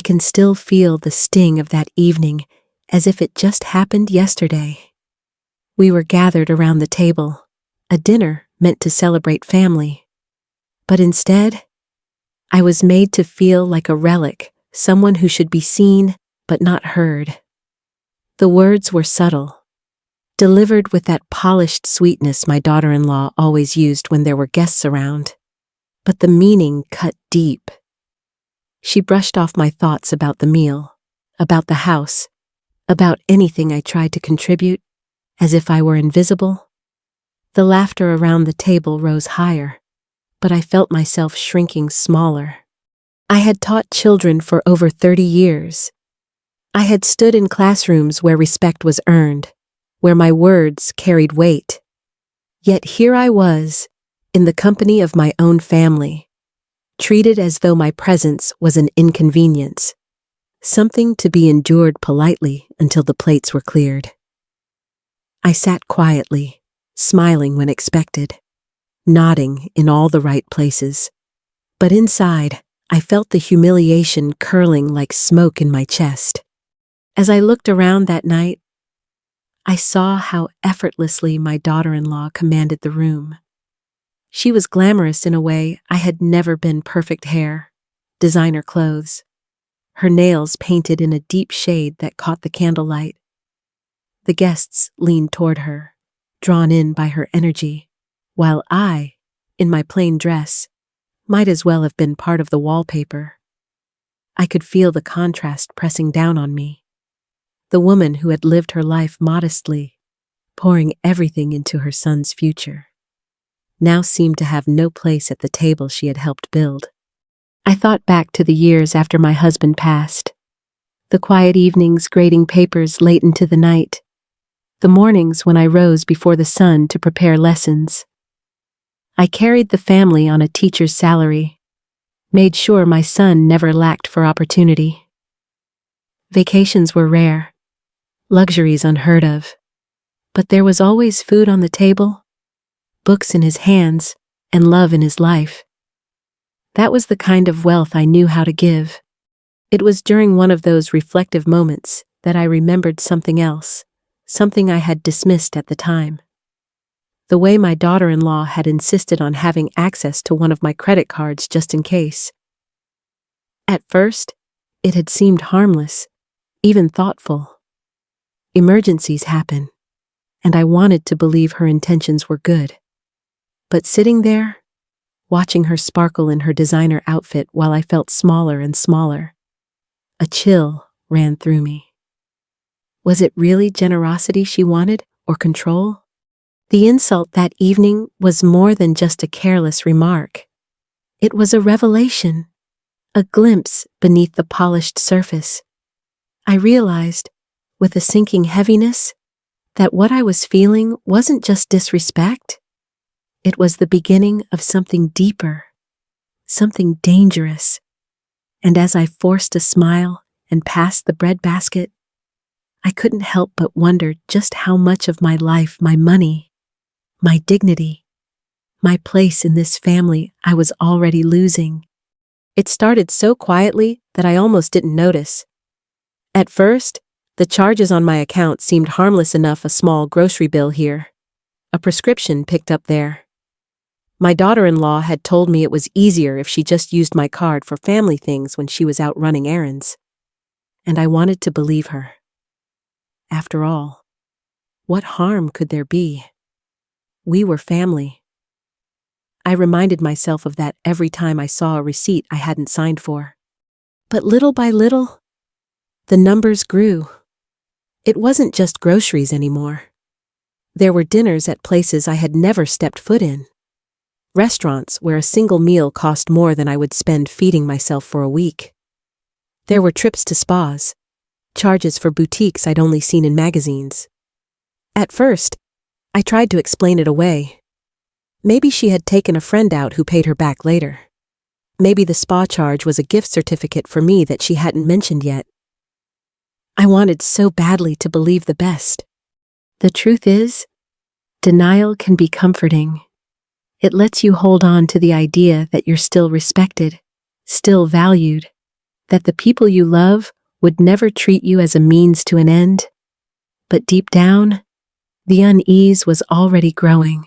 can still feel the sting of that evening as if it just happened yesterday. We were gathered around the table, a dinner meant to celebrate family. But instead, I was made to feel like a relic, someone who should be seen but not heard. The words were subtle, delivered with that polished sweetness my daughter-in-law always used when there were guests around. But the meaning cut deep. She brushed off my thoughts about the meal, about the house, about anything I tried to contribute, as if I were invisible. The laughter around the table rose higher, but I felt myself shrinking smaller. I had taught children for over 30 years. I had stood in classrooms where respect was earned, where my words carried weight. Yet here I was, in the company of my own family, treated as though my presence was an inconvenience, something to be endured politely until the plates were cleared. I sat quietly, smiling when expected, nodding in all the right places. But inside, I felt the humiliation curling like smoke in my chest. As I looked around that night, I saw how effortlessly my daughter-in-law commanded the room. She was glamorous in a way I had never been. Perfect hair, designer clothes, her nails painted in a deep shade that caught the candlelight. The guests leaned toward her, drawn in by her energy, while I, in my plain dress, might as well have been part of the wallpaper. I could feel the contrast pressing down on me. The woman who had lived her life modestly, pouring everything into her son's future, now seemed to have no place at the table she had helped build. I thought back to the years after my husband passed, the quiet evenings grading papers late into the night, the mornings when I rose before the sun to prepare lessons. I carried the family on a teacher's salary, made sure my son never lacked for opportunity. Vacations were rare, luxuries unheard of, but there was always food on the table, books in his hands, and love in his life. That was the kind of wealth I knew how to give. It was during one of those reflective moments that I remembered something else, something I had dismissed at the time. The way my daughter-in-law had insisted on having access to one of my credit cards just in case. At first, it had seemed harmless, even thoughtful. Emergencies happen, and I wanted to believe her intentions were good. But sitting there, watching her sparkle in her designer outfit while I felt smaller and smaller, a chill ran through me. Was it really generosity she wanted, or control? The insult that evening was more than just a careless remark. It was a revelation, a glimpse beneath the polished surface. I realized, with a sinking heaviness, that what I was feeling wasn't just disrespect. It was the beginning of something deeper, something dangerous. And as I forced a smile and passed the bread basket, I couldn't help but wonder just how much of my life, my money, my dignity, my place in this family I was already losing. It started so quietly that I almost didn't notice. At first, the charges on my account seemed harmless enough, a small grocery bill here, a prescription picked up there. My daughter-in-law had told me it was easier if she just used my card for family things when she was out running errands. And I wanted to believe her. After all, what harm could there be? We were family. I reminded myself of that every time I saw a receipt I hadn't signed for. But little by little, the numbers grew. It wasn't just groceries anymore. There were dinners at places I had never stepped foot in. Restaurants where a single meal cost more than I would spend feeding myself for a week. There were trips to spas, charges for boutiques I'd only seen in magazines. At first, I tried to explain it away. Maybe she had taken a friend out who paid her back later. Maybe the spa charge was a gift certificate for me that she hadn't mentioned yet. I wanted so badly to believe the best. The truth is, denial can be comforting. It lets you hold on to the idea that you're still respected, still valued, that the people you love would never treat you as a means to an end. But deep down, the unease was already growing.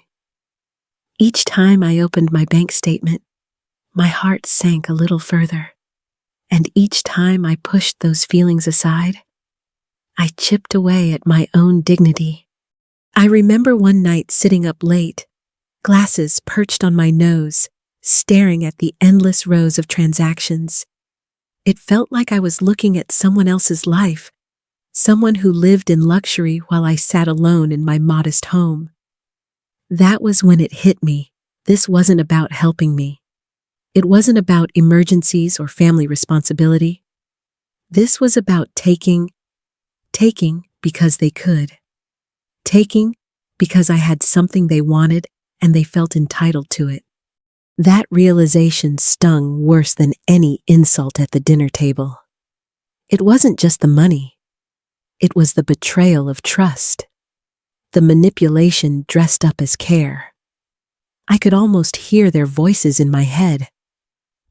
Each time I opened my bank statement, my heart sank a little further, and each time I pushed those feelings aside, I chipped away at my own dignity. I remember one night sitting up late, glasses perched on my nose, staring at the endless rows of transactions. It felt like I was looking at someone else's life, someone who lived in luxury while I sat alone in my modest home. That was when it hit me. This wasn't about helping me. It wasn't about emergencies or family responsibility. This was about taking because they could. Taking because I had something they wanted and they felt entitled to it. That realization stung worse than any insult at the dinner table. It wasn't just the money. It was the betrayal of trust. The manipulation dressed up as care. I could almost hear their voices in my head,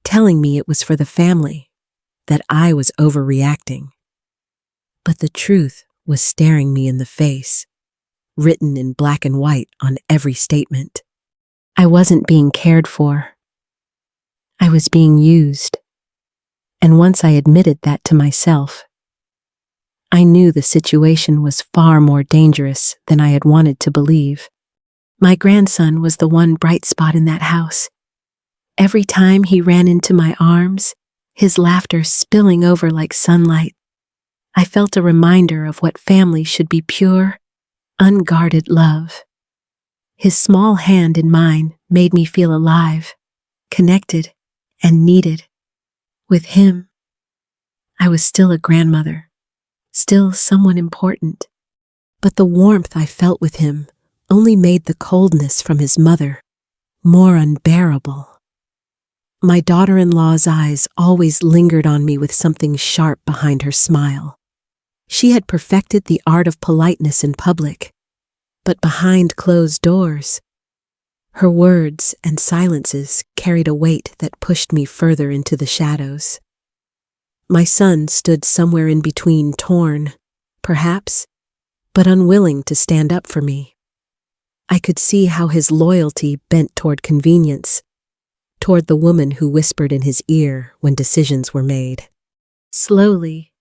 telling me it was for the family, that I was overreacting. But the truth was staring me in the face, written in black and white on every statement. I wasn't being cared for. I was being used. And once I admitted that to myself, I knew the situation was far more dangerous than I had wanted to believe. My grandson was the one bright spot in that house. Every time he ran into my arms, his laughter spilling over like sunlight, I felt a reminder of what family should be: pure, unguarded love. His small hand in mine made me feel alive, connected, and needed. With him, I was still a grandmother, still someone important. But the warmth I felt with him only made the coldness from his mother more unbearable. My daughter-in-law's eyes always lingered on me with something sharp behind her smile. She had perfected the art of politeness in public, but behind closed doors, her words and silences carried a weight that pushed me further into the shadows. My son stood somewhere in between, torn, perhaps, but unwilling to stand up for me. I could see how his loyalty bent toward convenience, toward the woman who whispered in his ear when decisions were made. Slowly,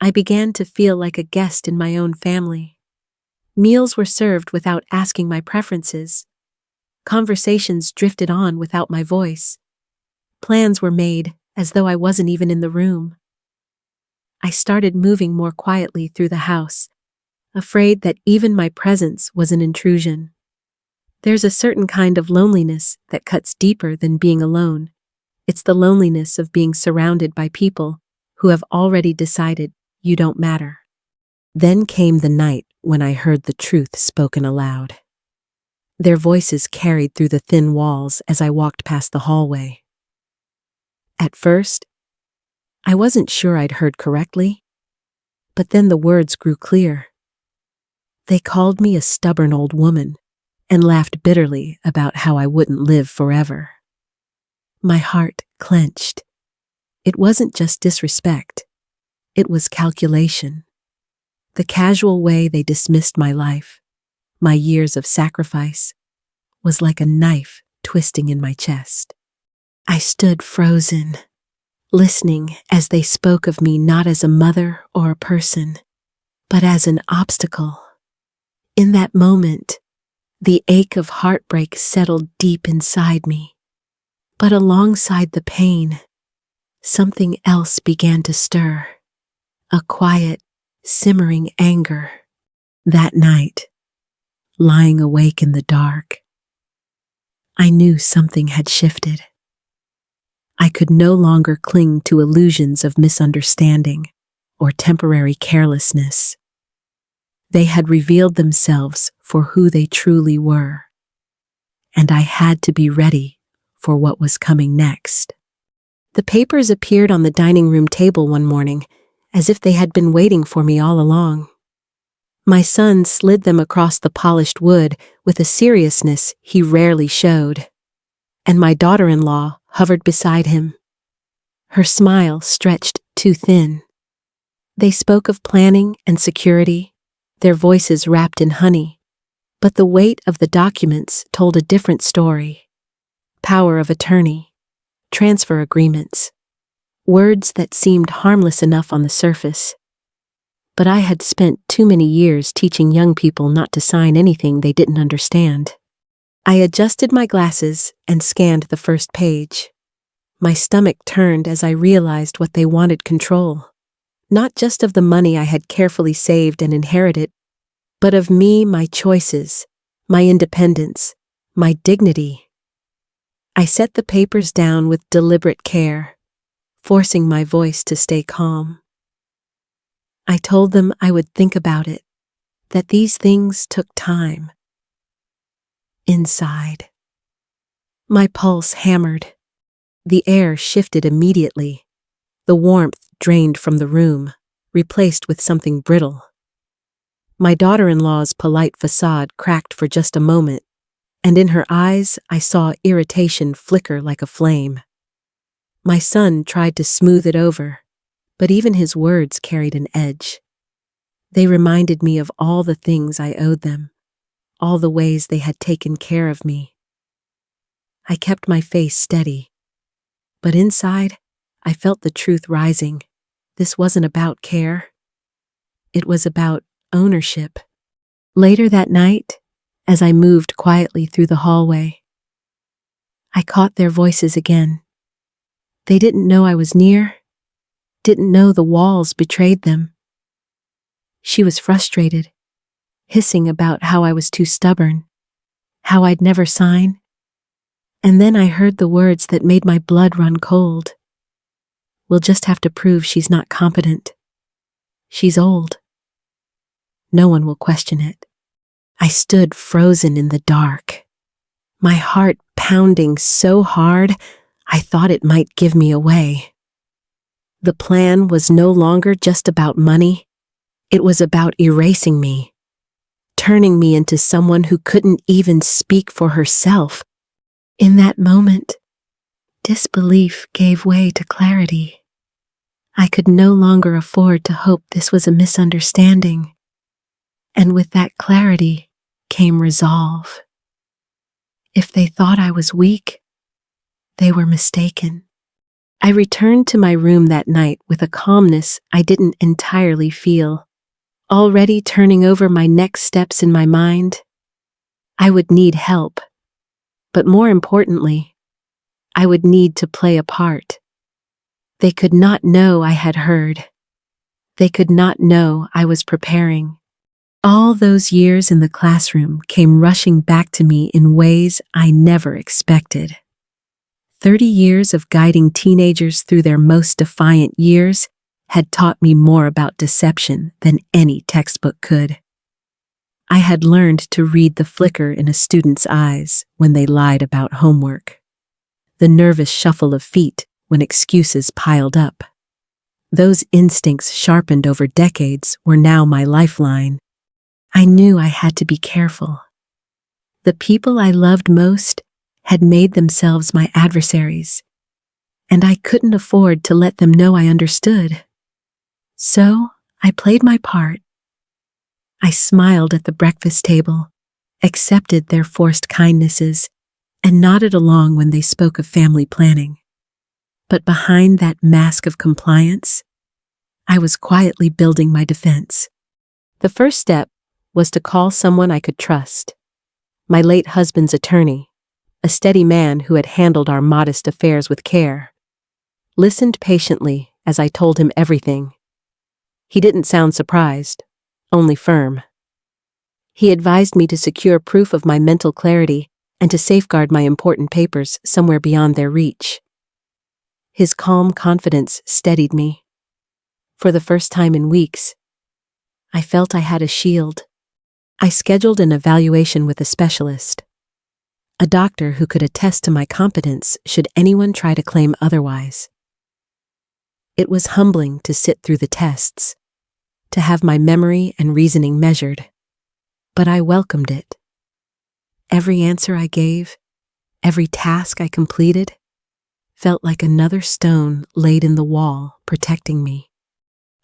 I began to feel like a guest in my own family. Meals were served without asking my preferences. Conversations drifted on without my voice. Plans were made as though I wasn't even in the room. I started moving more quietly through the house, afraid that even my presence was an intrusion. There's a certain kind of loneliness that cuts deeper than being alone. It's the loneliness of being surrounded by people who have already decided you don't matter. Then came the night when I heard the truth spoken aloud. Their voices carried through the thin walls as I walked past the hallway. At first, I wasn't sure I'd heard correctly, but then the words grew clear. They called me a stubborn old woman and laughed bitterly about how I wouldn't live forever. My heart clenched. It wasn't just disrespect. It was calculation. The casual way they dismissed my life, my years of sacrifice, was like a knife twisting in my chest. I stood frozen, listening as they spoke of me not as a mother or a person, but as an obstacle. In that moment, the ache of heartbreak settled deep inside me. But alongside the pain, something else began to stir. A quiet, simmering anger. That night, lying awake in the dark, I knew something had shifted. I could no longer cling to illusions of misunderstanding or temporary carelessness. They had revealed themselves for who they truly were, and I had to be ready for what was coming next. The papers appeared on the dining room table one morning, as if they had been waiting for me all along. My son slid them across the polished wood with a seriousness he rarely showed, and my daughter-in-law hovered beside him. Her smile stretched too thin. They spoke of planning and security, their voices wrapped in honey, but the weight of the documents told a different story. Power of attorney, transfer agreements, words that seemed harmless enough on the surface. But I had spent too many years teaching young people not to sign anything they didn't understand. I adjusted my glasses and scanned the first page. My stomach turned as I realized what they wanted control. Not just of the money I had carefully saved and inherited, but of me, my choices, my independence, my dignity. I set the papers down with deliberate care, forcing my voice to stay calm. I told them I would think about it, that these things took time. Inside, my pulse hammered. The air shifted immediately. The warmth drained from the room, replaced with something brittle. My daughter-in-law's polite facade cracked for just a moment, and in her eyes I saw irritation flicker like a flame. My son tried to smooth it over, but even his words carried an edge. They reminded me of all the things I owed them, all the ways they had taken care of me. I kept my face steady, but inside, I felt the truth rising. This wasn't about care. It was about ownership. Later that night, as I moved quietly through the hallway, I caught their voices again. They didn't know I was near, didn't know the walls betrayed them. She was frustrated, hissing about how I was too stubborn, how I'd never sign. And then I heard the words that made my blood run cold. We'll just have to prove she's not competent. She's old. No one will question it. I stood frozen in the dark, my heart pounding so hard I thought it might give me away. The plan was no longer just about money. It was about erasing me, turning me into someone who couldn't even speak for herself. In that moment, disbelief gave way to clarity. I could no longer afford to hope this was a misunderstanding. And with that clarity came resolve. If they thought I was weak, they were mistaken. I returned to my room that night with a calmness I didn't entirely feel, already turning over my next steps in my mind. I would need help, but more importantly, I would need to play a part. They could not know I had heard. They could not know I was preparing. All those years in the classroom came rushing back to me in ways I never expected. 30 years of guiding teenagers through their most defiant years had taught me more about deception than any textbook could. I had learned to read the flicker in a student's eyes when they lied about homework, the nervous shuffle of feet when excuses piled up. Those instincts sharpened over decades were now my lifeline. I knew I had to be careful. The people I loved most had made themselves my adversaries, and I couldn't afford to let them know I understood. So I played my part. I smiled at the breakfast table, accepted their forced kindnesses, and nodded along when they spoke of family planning. But behind that mask of compliance, I was quietly building my defense. The first step was to call someone I could trust. My late husband's attorney, a steady man who had handled our modest affairs with care, listened patiently as I told him everything. He didn't sound surprised, only firm. He advised me to secure proof of my mental clarity and to safeguard my important papers somewhere beyond their reach. His calm confidence steadied me. For the first time in weeks, I felt I had a shield. I scheduled an evaluation with a specialist, a doctor who could attest to my competence should anyone try to claim otherwise. It was humbling to sit through the tests, to have my memory and reasoning measured, but I welcomed it. Every answer I gave, every task I completed, felt like another stone laid in the wall, protecting me.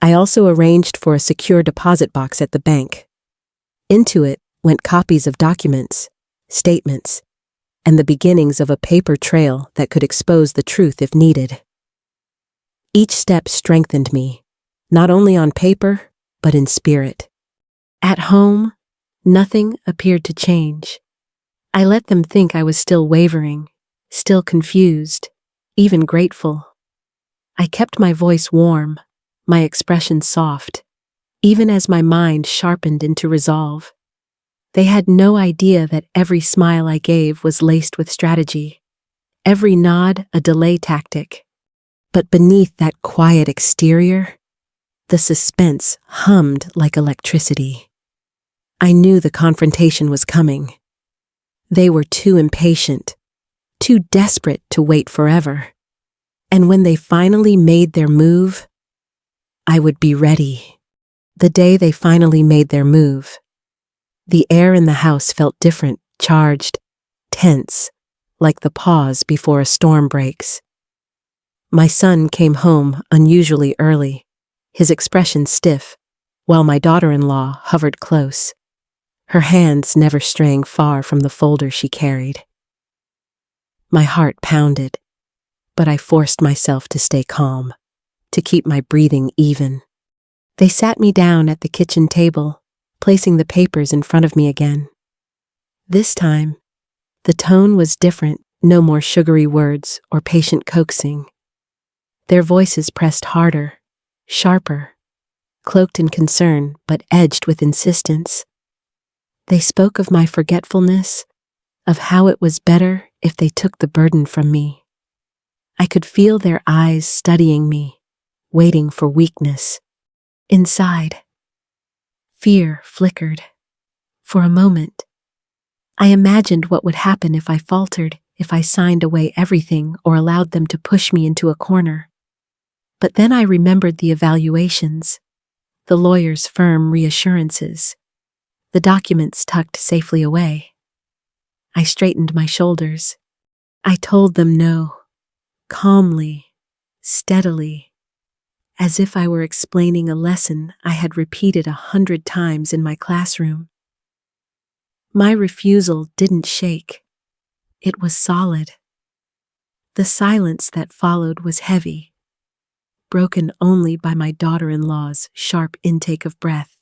I also arranged for a secure deposit box at the bank. Into it went copies of documents, statements, and the beginnings of a paper trail that could expose the truth if needed. Each step strengthened me, not only on paper, but in spirit. At home, nothing appeared to change. I let them think I was still wavering, still confused, even grateful. I kept my voice warm, my expression soft, even as my mind sharpened into resolve. They had no idea that every smile I gave was laced with strategy, every nod a delay tactic. But beneath that quiet exterior, the suspense hummed like electricity. I knew the confrontation was coming. They were too impatient, too desperate to wait forever. And when they finally made their move, I would be ready. The day they finally made their move, the air in the house felt different, charged, tense, like the pause before a storm breaks. My son came home unusually early, his expression stiff, while my daughter-in-law hovered close, her hands never straying far from the folder she carried. My heart pounded, but I forced myself to stay calm, to keep my breathing even. They sat me down at the kitchen table, placing the papers in front of me again. This time, the tone was different, no more sugary words or patient coaxing. Their voices pressed harder, sharper, cloaked in concern but edged with insistence. They spoke of my forgetfulness, of how it was better if they took the burden from me. I could feel their eyes studying me, waiting for weakness. Inside, fear flickered. For a moment, I imagined what would happen if I faltered, if I signed away everything or allowed them to push me into a corner. But then I remembered the evaluations, the lawyer's firm reassurances, the documents tucked safely away. I straightened my shoulders. I told them no, calmly, steadily, as if I were explaining a lesson I had repeated 100 times in my classroom. My refusal didn't shake. It was solid. The silence that followed was heavy, broken only by my daughter-in-law's sharp intake of breath.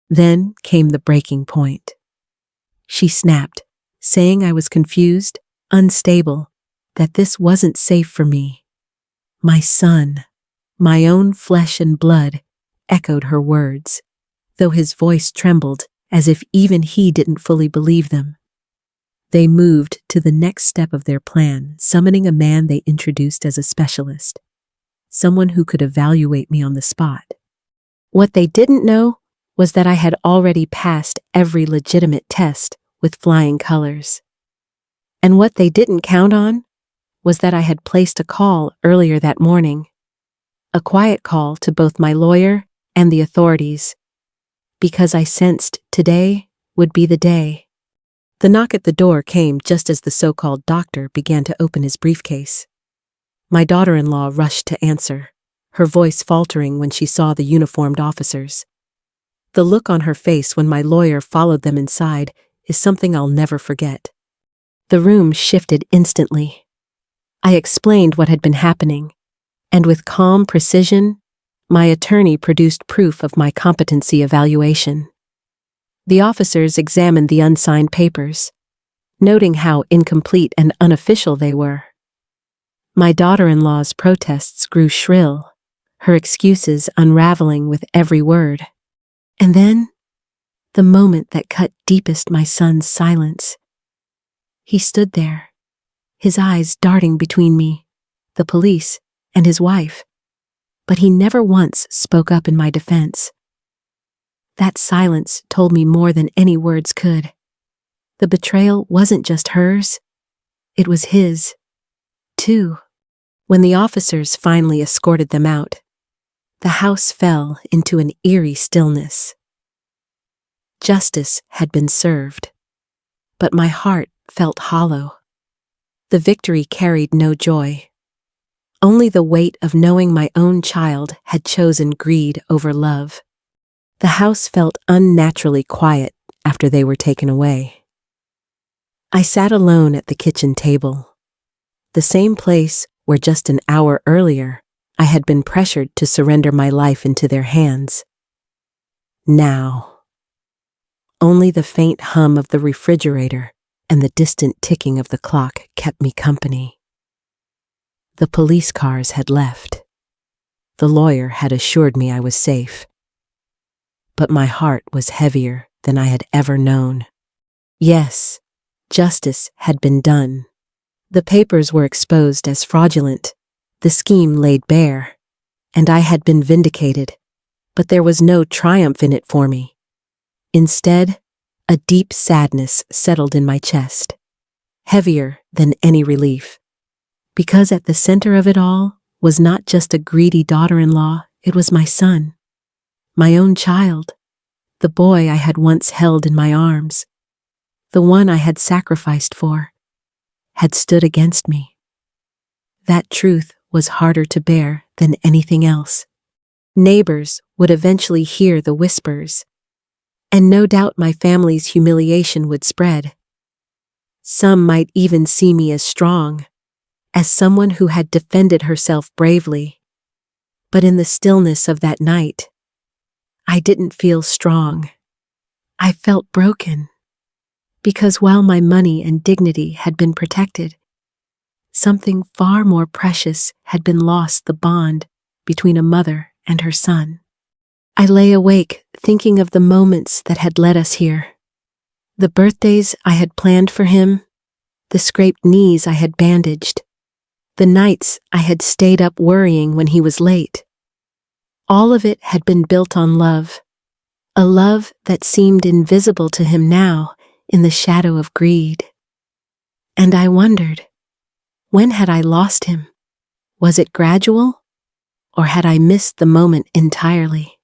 Then came the breaking point. She snapped, saying I was confused, unstable, that this wasn't safe for me. My son, my own flesh and blood, echoed her words, though his voice trembled as if even he didn't fully believe them. They moved to the next step of their plan, summoning a man they introduced as a specialist, someone who could evaluate me on the spot. What they didn't know was that I had already passed every legitimate test with flying colors. And what they didn't count on was that I had placed a call earlier that morning, a quiet call to both my lawyer and the authorities, because I sensed today would be the day. The knock at the door came just as the so-called doctor began to open his briefcase. My daughter-in-law rushed to answer, her voice faltering when she saw the uniformed officers. The look on her face when my lawyer followed them inside is something I'll never forget. The room shifted instantly. I explained what had been happening, and with calm precision, my attorney produced proof of my competency evaluation. The officers examined the unsigned papers, noting how incomplete and unofficial they were. My daughter-in-law's protests grew shrill, her excuses unraveling with every word. And then, the moment that cut deepest my son's silence. He stood there, his eyes darting between me, the police, and his wife, but he never once spoke up in my defense. That silence told me more than any words could. The betrayal wasn't just hers, it was his, too. When the officers finally escorted them out, the house fell into an eerie stillness. Justice had been served, but my heart felt hollow. The victory carried no joy, Only the weight of knowing my own child had chosen greed over love. The house felt unnaturally quiet after they were taken away. I sat alone at the kitchen table, the same place where just an hour earlier I had been pressured to surrender my life into their hands. Now, only the faint hum of the refrigerator and the distant ticking of the clock kept me company. The police cars had left. The lawyer had assured me I was safe. But my heart was heavier than I had ever known. Yes, justice had been done. The papers were exposed as fraudulent, the scheme laid bare, and I had been vindicated, but there was no triumph in it for me. Instead, a deep sadness settled in my chest, heavier than any relief, because at the center of it all was not just a greedy daughter-in-law, it was my son, my own child, the boy I had once held in my arms, the one I had sacrificed for, had stood against me. That truth was harder to bear than anything else. Neighbors would eventually hear the whispers, and no doubt my family's humiliation would spread. Some might even see me as strong, as someone who had defended herself bravely. But in the stillness of that night, I didn't feel strong. I felt broken. Because while my money and dignity had been protected, something far more precious had been lost: the bond between a mother and her son. I lay awake thinking of the moments that had led us here, the birthdays I had planned for him, the scraped knees I had bandaged, the nights I had stayed up worrying when he was late. All of it had been built on love, a love that seemed invisible to him now in the shadow of greed. And I wondered, when had I lost him? Was it gradual, or had I missed the moment entirely?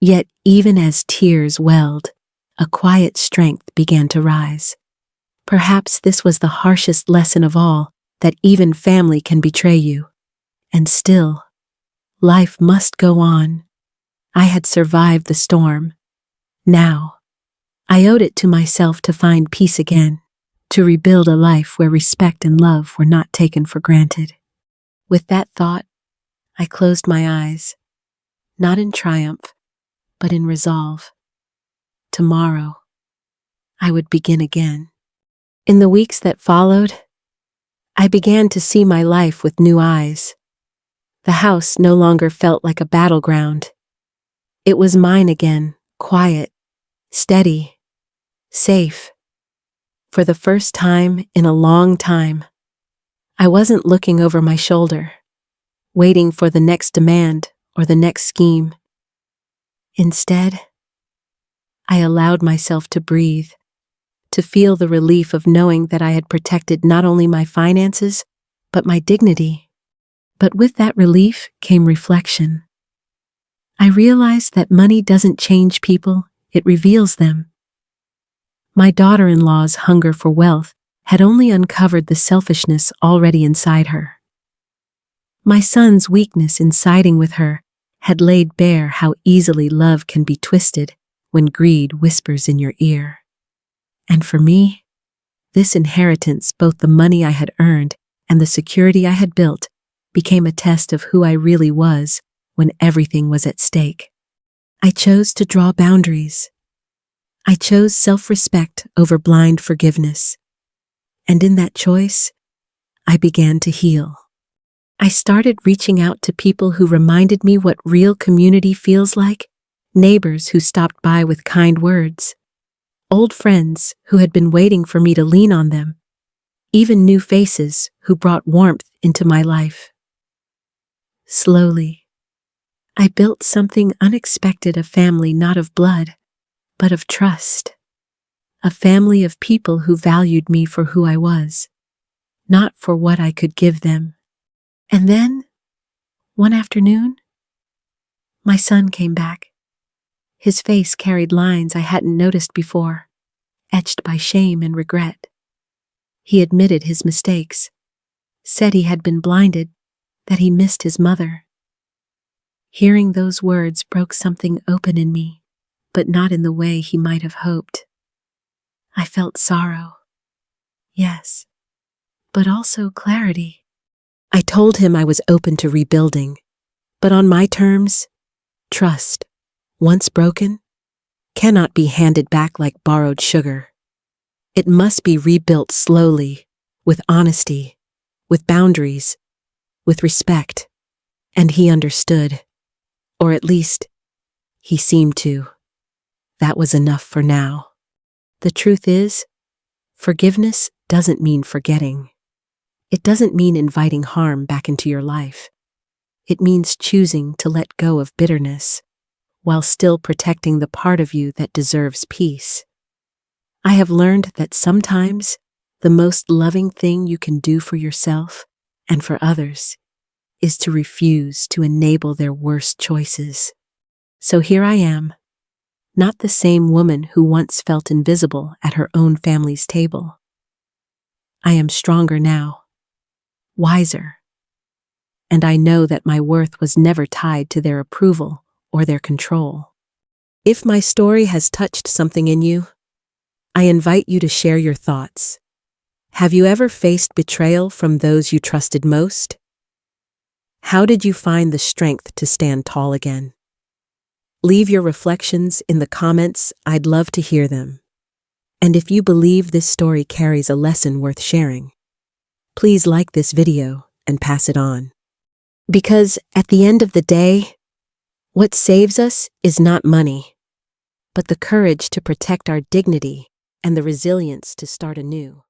Yet even as tears welled, a quiet strength began to rise. Perhaps this was the harshest lesson of all, that even family can betray you. And still, life must go on. I had survived the storm. Now, I owed it to myself to find peace again, to rebuild a life where respect and love were not taken for granted. With that thought, I closed my eyes, not in triumph, but in resolve. Tomorrow, I would begin again. In the weeks that followed, I began to see my life with new eyes. The house no longer felt like a battleground. It was mine again, quiet, steady, safe. For the first time in a long time, I wasn't looking over my shoulder, waiting for the next demand or the next scheme. Instead, I allowed myself to breathe, to feel the relief of knowing that I had protected not only my finances, but my dignity. But with that relief came reflection. I realized that money doesn't change people, it reveals them. My daughter-in-law's hunger for wealth had only uncovered the selfishness already inside her. My son's weakness in siding with her had laid bare how easily love can be twisted when greed whispers in your ear. And for me, this inheritance, both the money I had earned and the security I had built, became a test of who I really was when everything was at stake. I chose to draw boundaries. I chose self-respect over blind forgiveness. And in that choice, I began to heal. I started reaching out to people who reminded me what real community feels like, neighbors who stopped by with kind words, old friends who had been waiting for me to lean on them, even new faces who brought warmth into my life. Slowly, I built something unexpected, a family not of blood, but of trust. A family of people who valued me for who I was, not for what I could give them. And then, one afternoon, my son came back. His face carried lines I hadn't noticed before, etched by shame and regret. He admitted his mistakes, said he had been blinded, that he missed his mother. Hearing those words broke something open in me, but not in the way he might have hoped. I felt sorrow, yes, but also clarity. I told him I was open to rebuilding, but on my terms. Trust, once broken, cannot be handed back like borrowed sugar. It must be rebuilt slowly, with honesty, with boundaries, with respect. And he understood, or at least, he seemed to. That was enough for now. The truth is, forgiveness doesn't mean forgetting. It doesn't mean inviting harm back into your life. It means choosing to let go of bitterness, while still protecting the part of you that deserves peace. I have learned that sometimes the most loving thing you can do for yourself and for others is to refuse to enable their worst choices. So here I am, not the same woman who once felt invisible at her own family's table. I am stronger now, wiser, and I know that my worth was never tied to their approval or their control. If my story has touched something in you, I invite you to share your thoughts. Have you ever faced betrayal from those you trusted most? How did you find the strength to stand tall again? Leave your reflections in the comments. I'd love to hear them. And if you believe this story carries a lesson worth sharing, please like this video and pass it on. Because at the end of the day, what saves us is not money, but the courage to protect our dignity and the resilience to start anew.